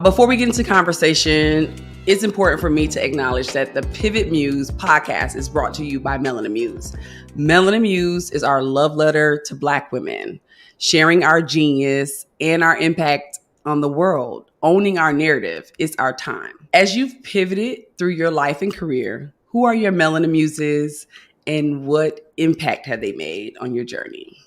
Before we get into conversation, it's important for me to acknowledge that the Pivot Muse podcast is brought to you by Melanin Muse. Melanin Muse is our love letter to Black women, sharing our genius and our impact on the world. Owning our narrative is our time. As you've pivoted through your life and career, who are your Melanin Muses and what impact have they made on your journey?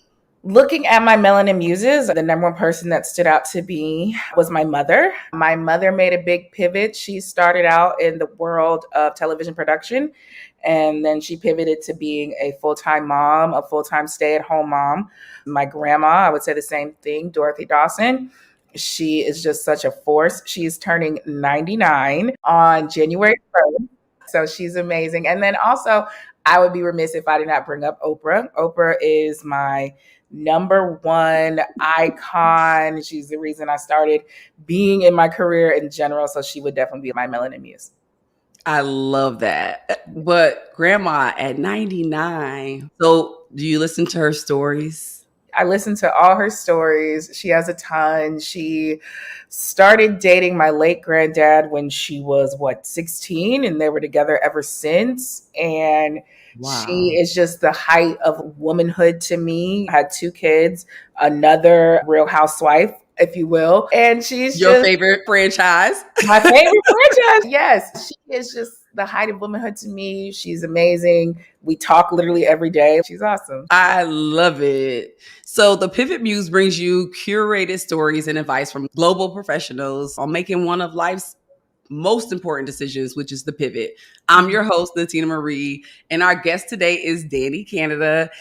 Looking at my melanin muses, the number one person that stood out to me was my mother. My mother made a big pivot. She started out in the world of television production, and then she pivoted to being a full-time mom, a full-time stay-at-home mom. My grandma, I would say the same thing, Dorothy Dawson. She is just such a force. She's turning 99 on January 1st. So she's amazing. And then also, I would be remiss if I did not bring up Oprah. Oprah is my number one icon. She's the reason I started being in my career in general. So she would definitely be my melanin muse. I love that. But grandma at 99. So do you listen to her stories? I listen to all her stories. She has a ton. She started dating my late granddad when she was 16, and they were together ever since. And wow. She is just the height of womanhood to me. I had 2 kids, another Real Housewife, if you will. And she's your favorite franchise. My favorite franchise. Yes. She is just the height of womanhood to me. She's amazing. We talk literally every day. She's awesome. I love it. So the Pivot Muse brings you curated stories and advice from global professionals on making one of life's most important decisions, which is the pivot. I'm your host, Natina Marie, and our guest today is Dani Canada,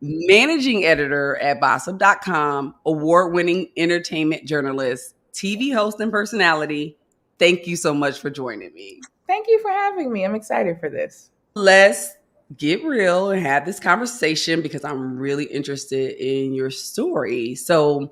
managing editor at Bossip.com, award-winning entertainment journalist, TV host, and personality. Thank you so much for joining me. Thank you for having me. I'm excited for this. Let's get real and have this conversation because I'm really interested in your story. So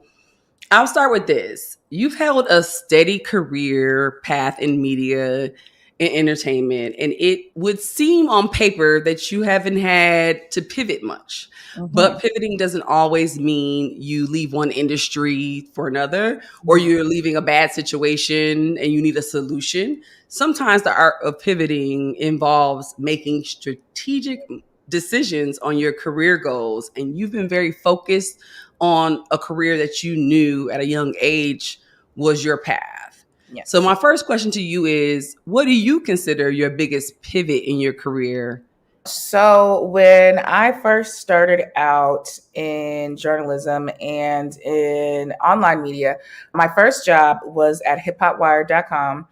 I'll start with this. You've held a steady career path in media and entertainment, and it would seem on paper that you haven't had to pivot much. Mm-hmm. But pivoting doesn't always mean you leave one industry for another, or you're leaving a bad situation and you need a solution. Sometimes the art of pivoting involves making strategic decisions on your career goals, and you've been very focused on a career that you knew at a young age was your path. Yes. So my first question to you is, what do you consider your biggest pivot in your career? So when I first started out in journalism and in online media, my first job was at hiphopwire.com.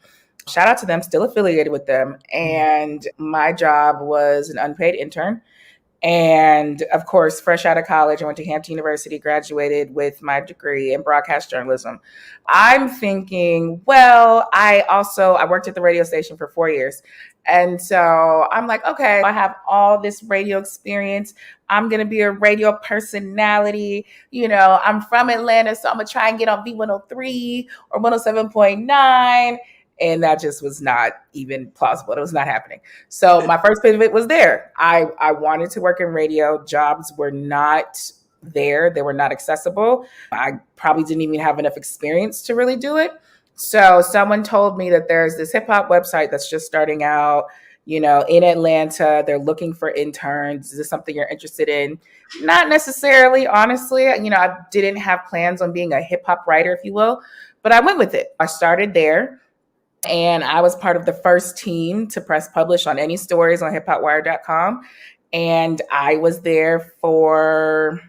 Shout out to them, still affiliated with them. And my job was an unpaid intern. And of course, fresh out of college, I went to Hampton University, graduated with my degree in broadcast journalism. I'm thinking, well, I worked at the radio station for 4 years. And so I'm like, okay, I have all this radio experience. I'm going to be a radio personality. You know, I'm from Atlanta, so I'm going to try and get on V103 or 107.9. And that just was not even plausible. It was not happening. So my first pivot was there. I wanted to work in radio. Jobs were not there. They were not accessible. I probably didn't even have enough experience to really do it. So someone told me that there's this hip hop website that's just starting out, you know, in Atlanta. They're looking for interns. Is this something you're interested in? Not necessarily, honestly. You know, I didn't have plans on being a hip hop writer, if you will, but I went with it. I started there. And I was part of the first team to press publish on any stories on hiphopwire.com. And I was there for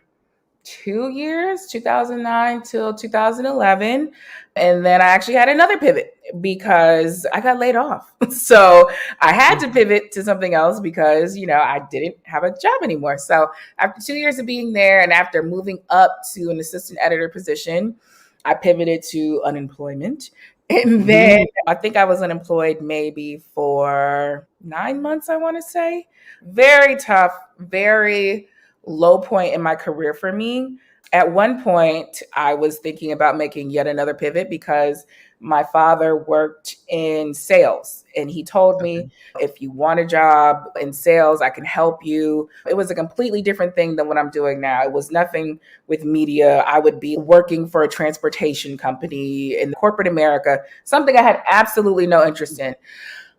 2 years, 2009 till 2011. And then I actually had another pivot because I got laid off. So I had to pivot to something else because, you know, I didn't have a job anymore. So after 2 years of being there and after moving up to an assistant editor position, I pivoted to unemployment. And then I think I was unemployed maybe for 9 months, I want to say. Very tough, very low point in my career for me. At one point, I was thinking about making yet another pivot because My father worked in sales, and he told me, if you want a job in sales, I can help you. It was a completely different thing than what I'm doing now. It was nothing with media. I would be working for a transportation company in corporate America, something I had absolutely no interest in.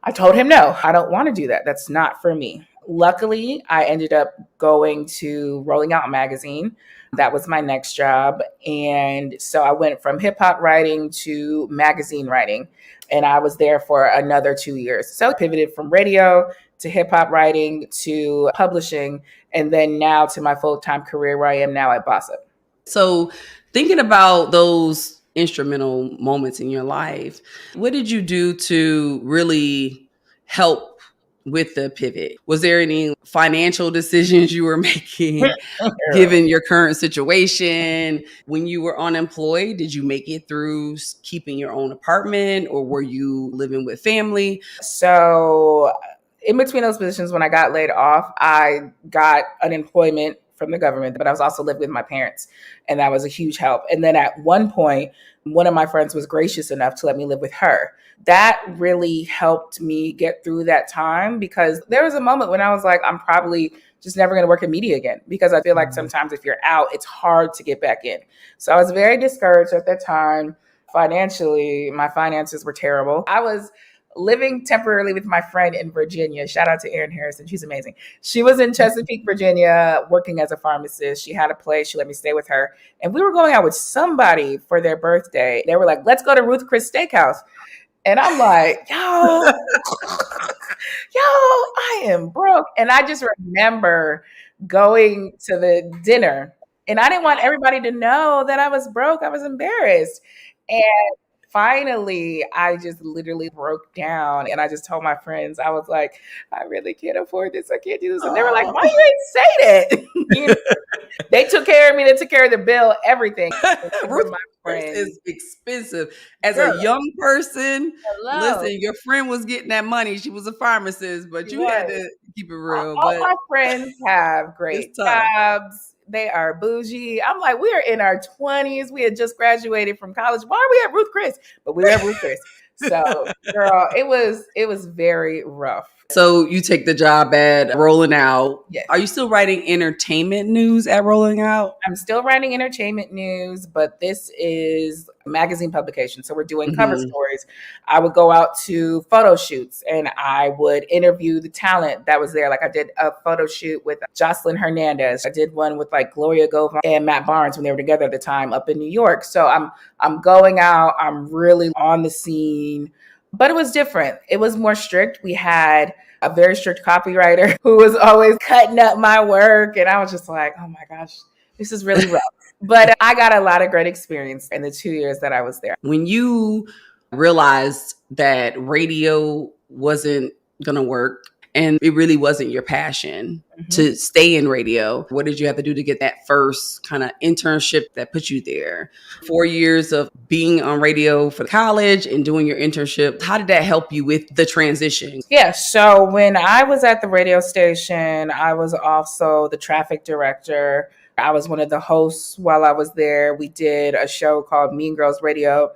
I told him, no, I don't want to do that. That's not for me. Luckily, I ended up going to Rolling Out magazine. That was my next job. And so I went from hip hop writing to magazine writing. And I was there for another 2 years. So I pivoted from radio to hip hop writing to publishing, and then now to my full time career where I am now at Bossip. So, thinking about those instrumental moments in your life, what did you do to really help with the pivot? Was there any financial decisions you were making given your current situation? When you were unemployed, did you make it through keeping your own apartment, or were you living with family? So, in between those positions, when I got laid off, I got unemployment from the government, but I was also living with my parents, and that was a huge help. And then at one point, one of my friends was gracious enough to let me live with her. That really helped me get through that time, because there was a moment when I was like, I'm probably just never going to work in media again, because I feel like sometimes if you're out, it's hard to get back in. So I was very discouraged at that time. Financially, my finances were terrible. I was living temporarily with my friend in Virginia. Shout out to Erin Harrison. She's amazing. She was in Chesapeake, Virginia, working as a pharmacist. She had a place. She let me stay with her. And we were going out with somebody for their birthday. They were like, let's go to Ruth Chris Steakhouse. And I'm like, yo, I am broke. And I just remember going to the dinner, and I didn't want everybody to know that I was broke. I was embarrassed. And finally, I just literally broke down, and I just told my friends, I was like, I really can't afford this. I can't do this. And they were like, why you ain't say that? You know, they took care of me. They took care of the bill, everything. Ruth is expensive. As a young person, listen, your friend was getting that money. She was a pharmacist, but you had to keep it real. All my friends have great jobs. They are bougie. I'm like, we are in our 20s. We had just graduated from college. Why are we at Ruth Chris? But we were at Ruth Chris. So, girl, it was very rough. So you take the job at Rolling Out. Yes. Are you still writing entertainment news at Rolling Out? I'm still writing entertainment news, but this is a magazine publication. So we're doing cover stories. I would go out to photo shoots, and I would interview the talent that was there. Like I did a photo shoot with Jocelyn Hernandez. I did one with like Gloria Govan and Matt Barnes when they were together at the time up in New York. So I'm going out. I'm really on the scene. But it was different. It was more strict. We had a very strict copywriter who was always cutting up my work. And I was just like, oh my gosh, this is really rough. But I got a lot of great experience in the 2 years that I was there. When you realized that radio wasn't going to work and it really wasn't your passion to stay in radio, what did you have to do to get that first kind of internship that put you there? 4 years of being on radio for college and doing your internship, how did that help you with the transition? Yeah, so when I was at the radio station, I was also the traffic director. I was one of the hosts while I was there. We did a show called Mean Girls Radio.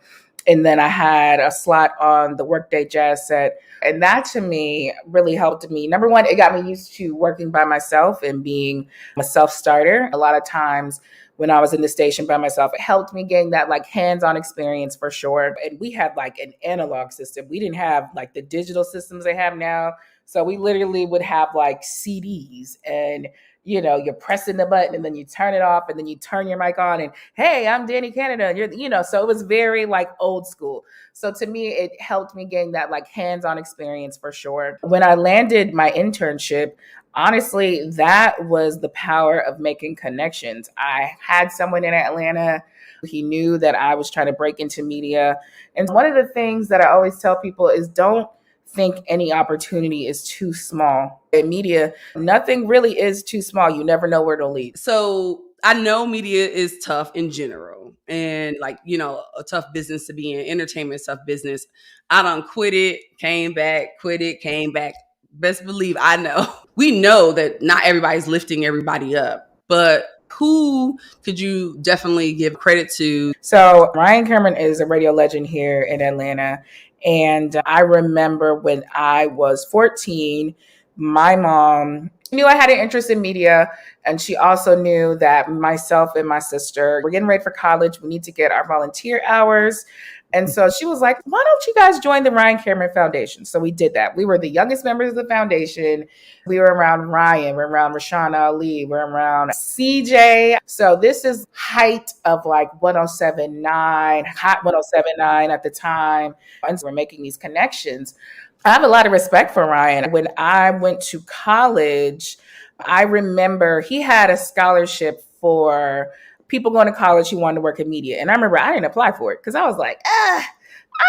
And then I had a slot on the Workday Jazz set. And that to me really helped me. Number one, it got me used to working by myself and being a self-starter. A lot of times when I was in the station by myself, it helped me gain that like hands-on experience for sure. And we had like an analog system. We didn't have like the digital systems they have now. So we literally would have like CDs, and you're pressing the button and then you turn it off and then you turn your mic on and, hey, I'm Dani Canada. And so it was very like old school. So to me, it helped me gain that like hands-on experience for sure. When I landed my internship, honestly, that was the power of making connections. I had someone in Atlanta. He knew that I was trying to break into media. And one of the things that I always tell people is don't think any opportunity is too small. In media, nothing really is too small. You never know where it'll lead. So I know media is tough in general, and like, a tough business to be in. Entertainment, tough business. I done quit it, came back, quit it, came back. Best believe I know. We know that not everybody's lifting everybody up, but Who could you definitely give credit to? So Ryan Cameron is a radio legend here in Atlanta. And I remember when I was 14, my mom knew I had an interest in media. And she also knew that myself and my sister were getting ready for college. We need to get our volunteer hours. And so she was like, why don't you guys join the Ryan Cameron Foundation? So we did that. We were the youngest members of the foundation. We were around Ryan, we're around Rashawn Ali, we're around CJ. So this is height of like 107.9, hot 107.9 at the time. And so we're making these connections. I have a lot of respect for Ryan. When I went to college, I remember he had a scholarship for people going to college who wanted to work in media. And I remember I didn't apply for it because I was like, I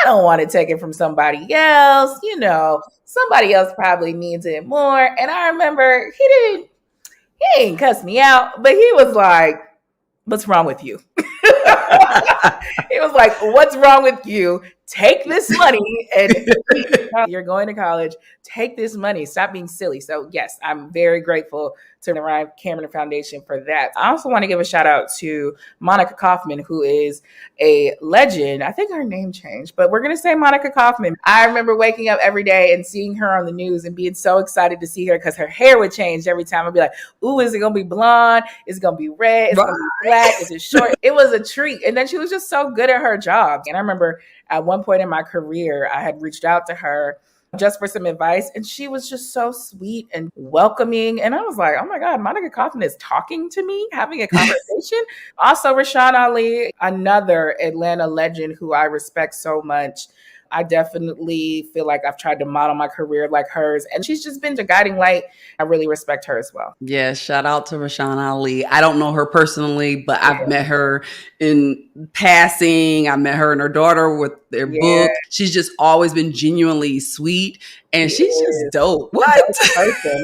don't want to take it from somebody else. Somebody else probably needs it more. And I remember he didn't cuss me out, but he was like, what's wrong with you? He was like, what's wrong with you? Take this money and you're going to college. Take this money. Stop being silly. So yes, I'm very grateful to the Ryan Cameron Foundation for that. I also want to give a shout out to Monica Kaufman, who is a legend. I think her name changed, but we're going to say Monica Kaufman. I remember waking up every day and seeing her on the news and being so excited to see her because her hair would change every time. I'd be like, ooh, is it going to be blonde? Is it going to be red? Is it going to be black? Is it short? It was a treat. And then she was just so good at her job. And I remember at one point in my career, I had reached out to her just for some advice. And she was just so sweet and welcoming. And I was like, oh my God, Monica Kaufman is talking to me, having a conversation. Also, Rashawn Ali, another Atlanta legend who I respect so much. I definitely feel like I've tried to model my career like hers. And she's just been a guiding light. I really respect her as well. Yeah, shout out to Rashawn Ali. I don't know her personally, but I've met her in passing. I met her and her daughter with their book. She's just always been genuinely sweet. And she's just dope. What?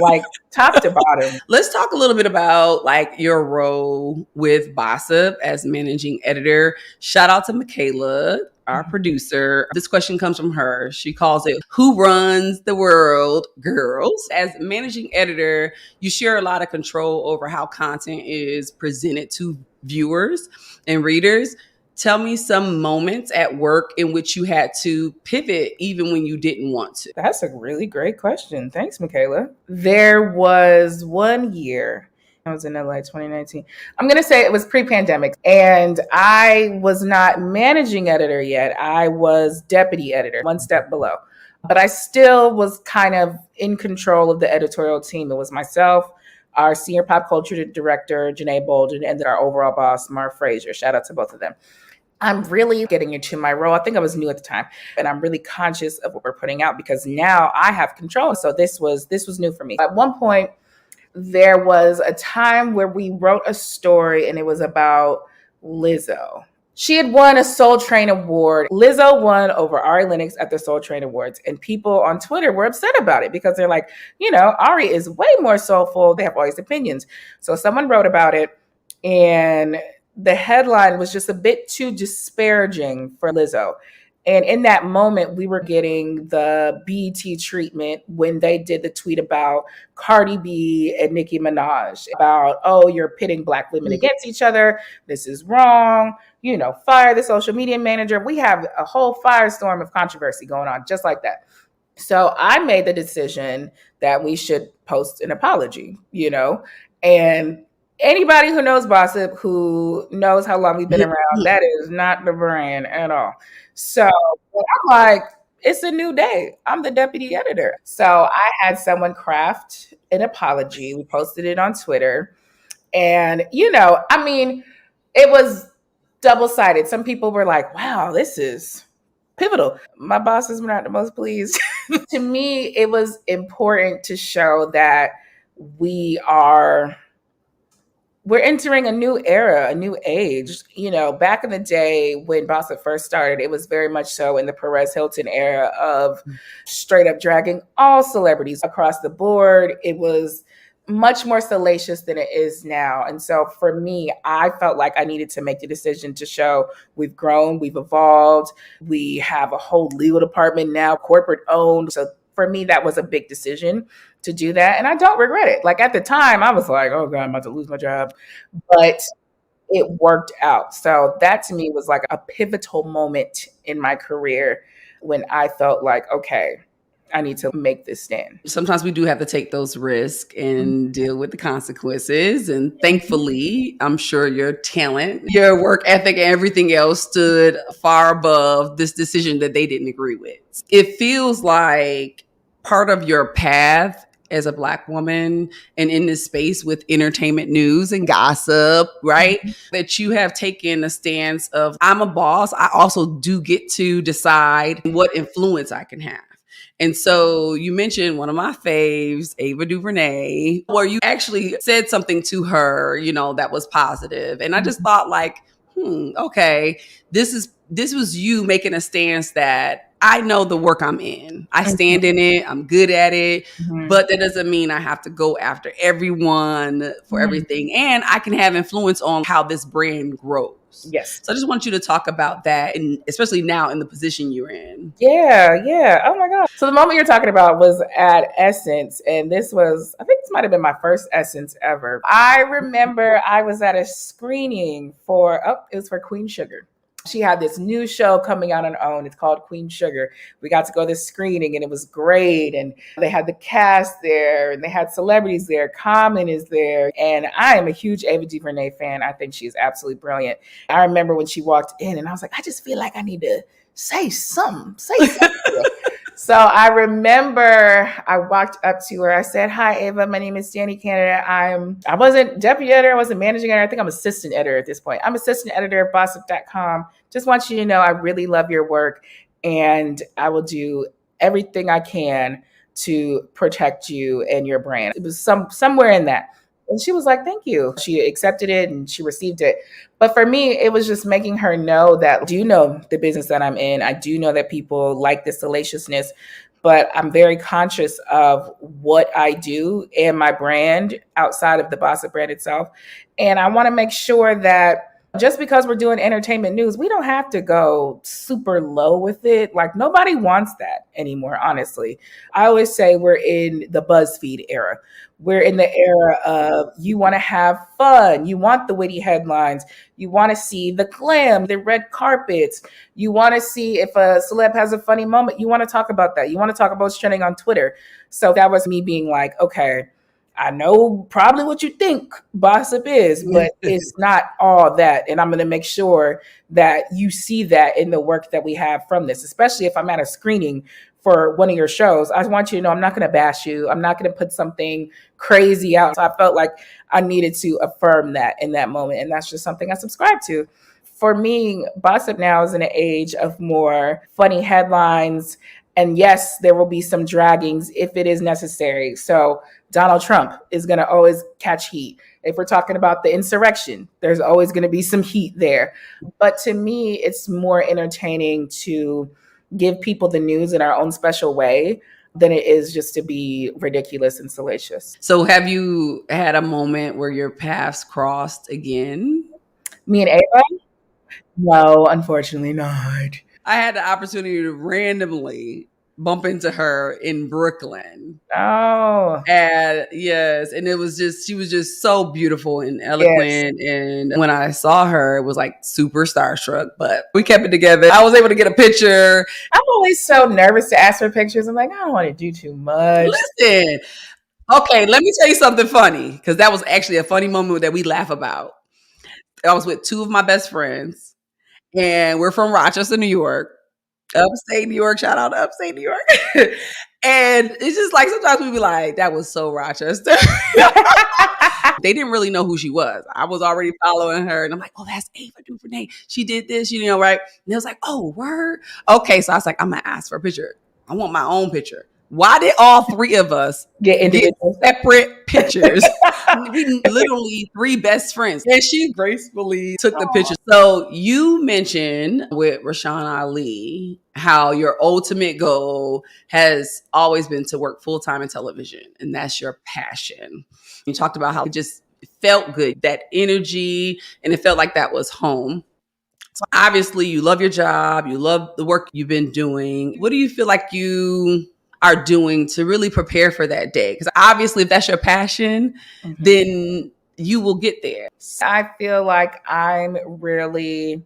Like top to bottom. Let's talk a little bit about like your role with Bossip as managing editor. Shout out to Mikaela, our producer. This question comes from her. She calls it, who runs the world, girls? As managing editor, you share a lot of control over how content is presented to viewers and readers. Tell me some moments at work in which you had to pivot even when you didn't want to. That's a really great question. Thanks, Mikaela. There was one year, I was in LA 2019. I'm going to say it was pre-pandemic, and I was not managing editor yet. I was deputy editor, one step below. But I still was kind of in control of the editorial team. It was myself, our senior pop culture director, Janae Bolden, and then our overall boss, Mar Frazier. Shout out to both of them. I'm really getting into my role. I think I was new at the time, and I'm really conscious of what we're putting out because now I have control. So this was new for me. At one point, there was a time where we wrote a story and it was about Lizzo. She had won a Soul Train Award. Lizzo won over Ari Lennox at the Soul Train Awards. And people on Twitter were upset about it because they're like, Ari is way more soulful. They have all these opinions. So someone wrote about it, and the headline was just a bit too disparaging for Lizzo. And in that moment, we were getting the BET treatment when they did the tweet about Cardi B and Nicki Minaj about, oh, you're pitting Black women against each other. This is wrong. Fire the social media manager. We have a whole firestorm of controversy going on just like that. So I made the decision that we should post an apology, and anybody who knows Bossip, who knows how long we've been around, that is not the brand at all. So I'm like, it's a new day. I'm the deputy editor. So I had someone craft an apology. We posted it on Twitter. And, it was double-sided. Some people were like, wow, this is pivotal. My bosses were not the most pleased. To me, it was important to show that we're entering a new era, a new age. Back in the day when Bossip first started, it was very much so in the Perez Hilton era of straight up dragging all celebrities across the board. It was much more salacious than it is now. And so for me, I felt like I needed to make the decision to show we've grown, we've evolved. We have a whole legal department now, corporate owned. So for me, that was a big decision to do that. And I don't regret it. Like at the time, I was like, oh God, I'm about to lose my job. But it worked out. So that to me was like a pivotal moment in my career when I felt like, okay, I need to make this stand. Sometimes we do have to take those risks and deal with the consequences. And thankfully, I'm sure your talent, your work ethic, and everything else stood far above this decision that they didn't agree with. It feels like part of your path as a Black woman and in this space with entertainment news and gossip, right? That you have taken a stance of, I'm a boss. I also do get to decide what influence I can have. And so you mentioned one of my faves, Ava DuVernay, where you actually said something to her, you know, that was positive. And I just thought like, okay, this was you making a stance that I know the work I'm in. I stand in it. I'm good at it. But that doesn't mean I have to go after everyone for everything. And I can have influence on how this brand grows. Yes. So I just want you to talk about that, and especially now in the position you're in. Yeah. Oh my God. So the moment you're talking about was at Essence. And this was, I think this might have been my first Essence ever. I remember I was at a screening it was for Queen Sugar. She had this new show coming out on OWN. It's called Queen Sugar. We got to go to this screening and it was great. And they had the cast there and they had celebrities there. Common is there. And I am a huge Ava DuVernay fan. I think she's absolutely brilliant. I remember when she walked in and I was like, I just feel like I need to say something. So I remember I walked up to her. I said, hi, Ava. My name is Dani Canada. I wasn't deputy editor. I wasn't managing editor. I think I'm assistant editor at this point. I'm assistant editor of Bossip.com. Just want you to know I really love your work and I will do everything I can to protect you and your brand. It was somewhere in that. And she was like, thank you. She accepted it and she received it. But for me, it was just making her know that I do know the business that I'm in. I do know that people like the salaciousness, but I'm very conscious of what I do and my brand outside of the Bossip brand itself. And I want to make sure that just because we're doing entertainment news, we don't have to go super low with it. Like nobody wants that anymore, honestly. I always say we're in the BuzzFeed era. We're in the era of you want to have fun. You want the witty headlines. You want to see the glam, the red carpets. You want to see if a celeb has a funny moment. You want to talk about that. You want to talk about what's trending on Twitter. So that was me being like, okay, I know probably what you think Bossip is, but it's not all that. And I'm going to make sure that you see that in the work that we have from this, especially if I'm at a screening for one of your shows. I want you to know I'm not going to bash you. I'm not going to put something crazy out. So I felt like I needed to affirm that in that moment. And that's just something I subscribe to. For me, Bossip now is in an age of more funny headlines. And yes, there will be some draggings if it is necessary. So Donald Trump is going to always catch heat. If we're talking about the insurrection, there's always going to be some heat there. But to me, it's more entertaining to give people the news in our own special way than it is just to be ridiculous and salacious. So have you had a moment where your paths crossed again? Me and Ava? No, unfortunately not. I had the opportunity to randomly bump into her in Brooklyn. Oh. And yes, and she was just so beautiful and eloquent. Yes. And when I saw her, it was like super starstruck, but we kept it together. I was able to get a picture. I'm always so nervous to ask for pictures. I'm like, I don't want to do too much. Listen, okay, let me tell you something funny, because that was actually a funny moment that we laugh about. I was with two of my best friends, and we're from Rochester, New York. Upstate New York, shout out to upstate New York. And it's just like sometimes we be like, that was so Rochester. They didn't really know who she was. I was already following her and I'm like, oh, that's Ava DuVernay. She did this, you know, right? And it was like, oh, word. Okay, so I was like, I'm gonna ask for a picture. I want my own picture. Why did all three of us get separate pictures? We literally three best friends. And she gracefully took the picture. So you mentioned with Rashawn Ali how your ultimate goal has always been to work full-time in television. And that's your passion. You talked about how it just felt good, that energy, and it felt like that was home. So obviously you love your job. You love the work you've been doing. What do you feel like you are doing to really prepare for that day? Because obviously, if that's your passion, then you will get there. I feel like I'm really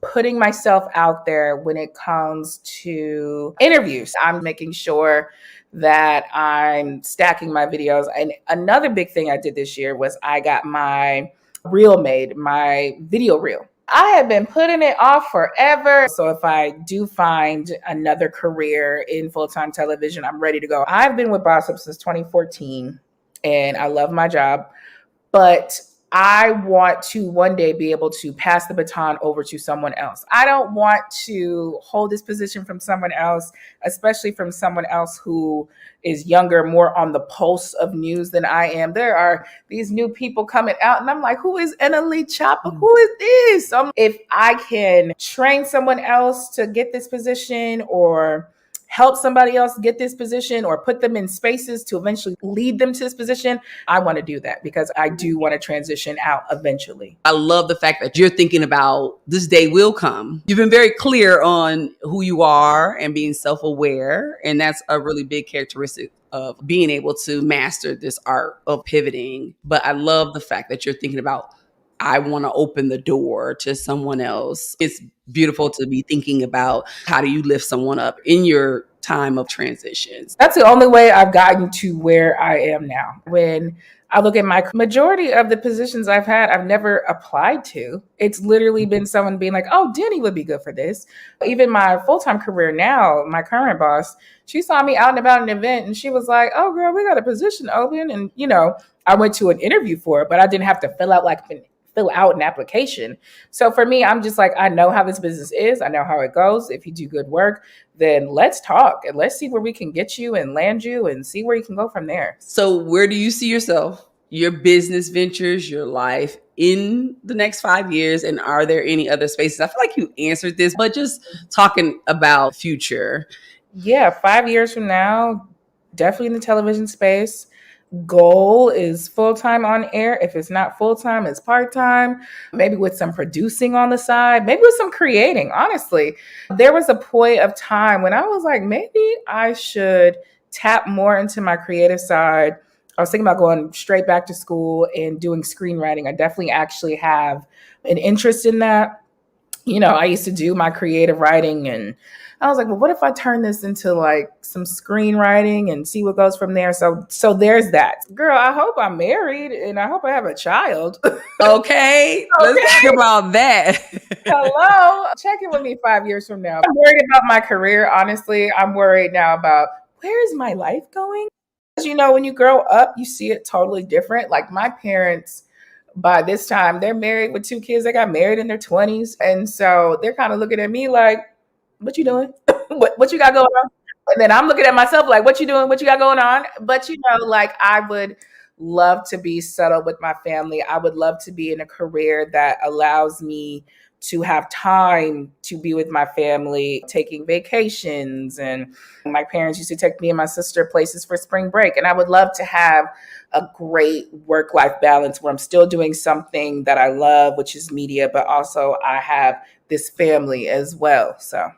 putting myself out there when it comes to interviews. I'm making sure that I'm stacking my videos. And another big thing I did this year was I got my reel made, my video reel. I have been putting it off forever. So if I do find another career in full-time television, I'm ready to go. I've been with Bossip since 2014 and I love my job, but I want to one day be able to pass the baton over to someone else. I don't want to hold this position from someone else, especially from someone else who is younger, more on the pulse of news than I am. There are these new people coming out, and I'm like, who is Annalie Chopper? Who is this? So if I can train someone else to get this position or help somebody else get this position or put them in spaces to eventually lead them to this position, I want to do that because I do want to transition out eventually. I love the fact that you're thinking about this day will come. You've been very clear on who you are and being self-aware. And that's a really big characteristic of being able to master this art of pivoting. But I love the fact that you're thinking about, I want to open the door to someone else. It's beautiful to be thinking about how do you lift someone up in your time of transitions. That's the only way I've gotten to where I am now. When I look at my majority of the positions I've had, I've never applied to. It's literally been someone being like, oh, Dani would be good for this. Even my full-time career now, my current boss, she saw me out and about an event and she was like, oh, girl, we got a position open. And, I went to an interview for it, but I didn't have to fill out an application. So for me, I'm just like, I know how this business is. I know how it goes. If you do good work, then let's talk and let's see where we can get you and land you and see where you can go from there. So where do you see yourself, your business ventures, your life in the next 5 years? And are there any other spaces? I feel like you answered this, but just talking about future. Yeah, 5 years from now, definitely in the television space. Goal is full-time on air. If it's not full-time, it's part-time, maybe with some producing on the side, maybe with some creating. Honestly, there was a point of time when I was like, maybe I should tap more into my creative side. I was thinking about going straight back to school and doing screenwriting. I definitely actually have an interest in that. I used to do my creative writing and I was like, well, what if I turn this into like some screenwriting and see what goes from there? So there's that. Girl, I hope I'm married and I hope I have a child. Okay. Let's talk about that. Hello. Check in with me 5 years from now. I'm worried about my career. Honestly, I'm worried now about where is my life going? Because when you grow up, you see it totally different. Like my parents, by this time, they're married with 2 kids. They got married in their 20s. And so they're kind of looking at me like, what you doing? what you got going on? And then I'm looking at myself like, what you doing? What you got going on? But like I would love to be settled with my family. I would love to be in a career that allows me to have time to be with my family, taking vacations. And my parents used to take me and my sister places for spring break. And I would love to have a great work-life balance where I'm still doing something that I love, which is media, but also I have this family as well. So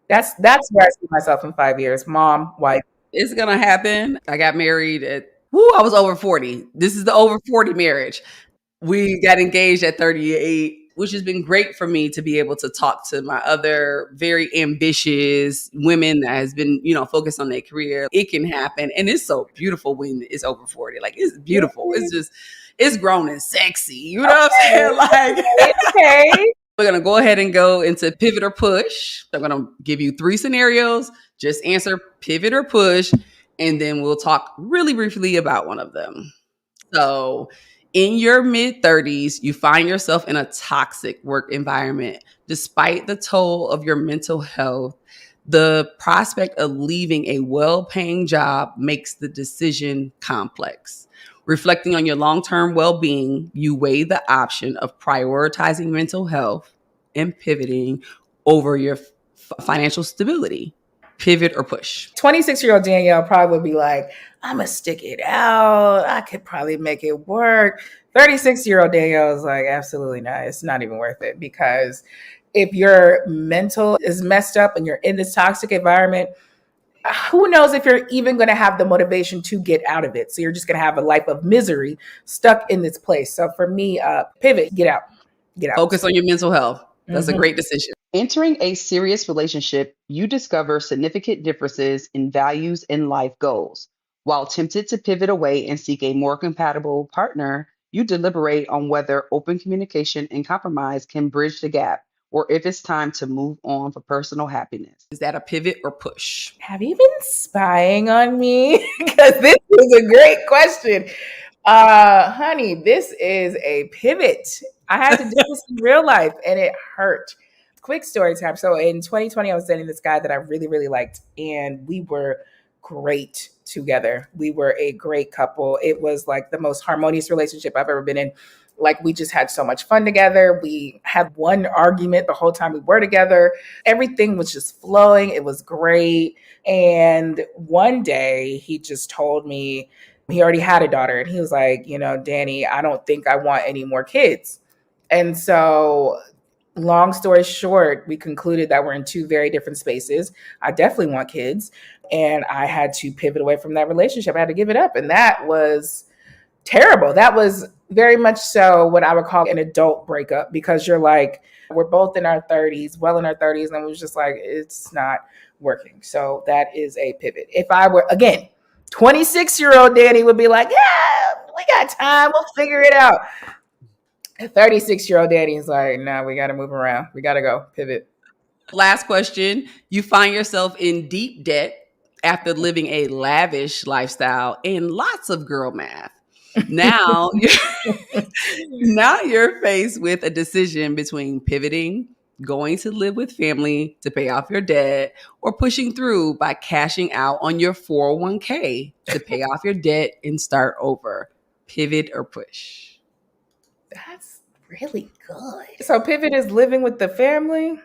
that's where I see myself in 5 years. Mom, wife. It's going to happen. I got married I was over 40. This is the over 40 marriage. We got engaged at 38, which has been great for me to be able to talk to my other very ambitious women that has been, focused on their career. It can happen. And it's so beautiful when it's over 40. Like, it's beautiful. It's grown and sexy. You know what I'm saying? Like, okay. We're going to go ahead and go into pivot or push. I'm going to give you 3 scenarios. Just answer pivot or push. And then we'll talk really briefly about one of them. So in your mid-30s, you find yourself in a toxic work environment. Despite the toll of your mental health, the prospect of leaving a well-paying job makes the decision complex. Reflecting on your long-term well-being, you weigh the option of prioritizing mental health and pivoting over your financial stability. Pivot or push? 26-year-old Danielle probably would be like, I'm going to stick it out. I could probably make it work. 36-year-old Danielle is like, absolutely not. It's not even worth it, because if your mental is messed up and you're in this toxic environment, who knows if you're even going to have the motivation to get out of it. So you're just going to have a life of misery stuck in this place. So for me, pivot, get out. Focus on your mental health. That's a great decision. Entering a serious relationship, you discover significant differences in values and life goals. While tempted to pivot away and seek a more compatible partner, you deliberate on whether open communication and compromise can bridge the gap, or if it's time to move on for personal happiness. Is that a pivot or push? Have you been spying on me? Because this is a great question. Honey, this is a pivot. I had to do this in real life and it hurt. Quick story time. So in 2020, I was dating this guy that I really, really liked, and we were great together. We were a great couple. It was like the most harmonious relationship I've ever been in. Like, we just had so much fun together. We had one argument the whole time we were together. Everything was just flowing. It was great. And one day he just told me he already had a daughter. And he was like, Dani, I don't think I want any more kids. And so, long story short, we concluded that we're in two very different spaces. I definitely want kids. And I had to pivot away from that relationship. I had to give it up. And that was terrible. That was very much so what I would call an adult breakup, because you're like, we're both in our 30s, well in our 30s. And it was just like, it's not working. So that is a pivot. If I were, again, 26-year-old Dani would be like, yeah, we got time. We'll figure it out. 36-year-old Dani is like, no, we got to move around. We got to go pivot. Last question. You find yourself in deep debt after living a lavish lifestyle and lots of girl math. Now you're faced with a decision between pivoting, going to live with family to pay off your debt, or pushing through by cashing out on your 401k to pay off your debt and start over. Pivot or push? That's really good. So pivot is living with the family?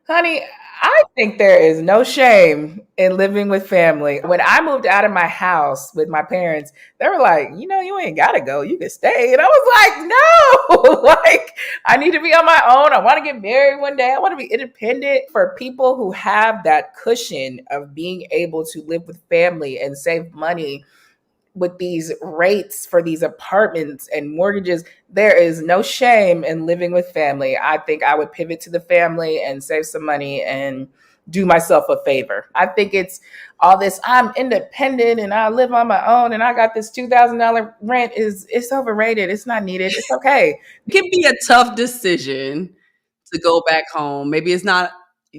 Honey, I think there is no shame in living with family. When I moved out of my house with my parents, they were like, you ain't got to go. You can stay. And I was like, no, like, I need to be on my own. I want to get married one day. I want to be independent. For people who have that cushion of being able to live with family and save money with these rates for these apartments and mortgages, there is no shame in living with family. I think I would pivot to the family and save some money and do myself a favor. I think it's all this, I'm independent and I live on my own and I got this $2,000 rent, it's overrated. It's not needed. It's okay. It can be a tough decision to go back home. Maybe it's not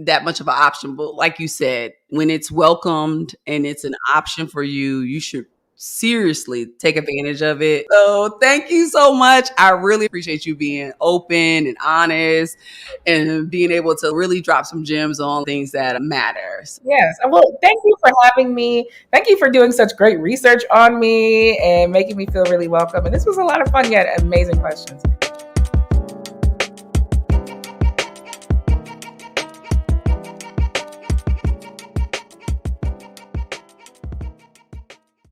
that much of an option, but like you said, when it's welcomed and it's an option for you, you should seriously take advantage of it. So thank you so much. I really appreciate you being open and honest and being able to really drop some gems on things that matter. Yes. Well, thank you for having me. Thank you for doing such great research on me and making me feel really welcome. And this was a lot of fun. You had amazing questions.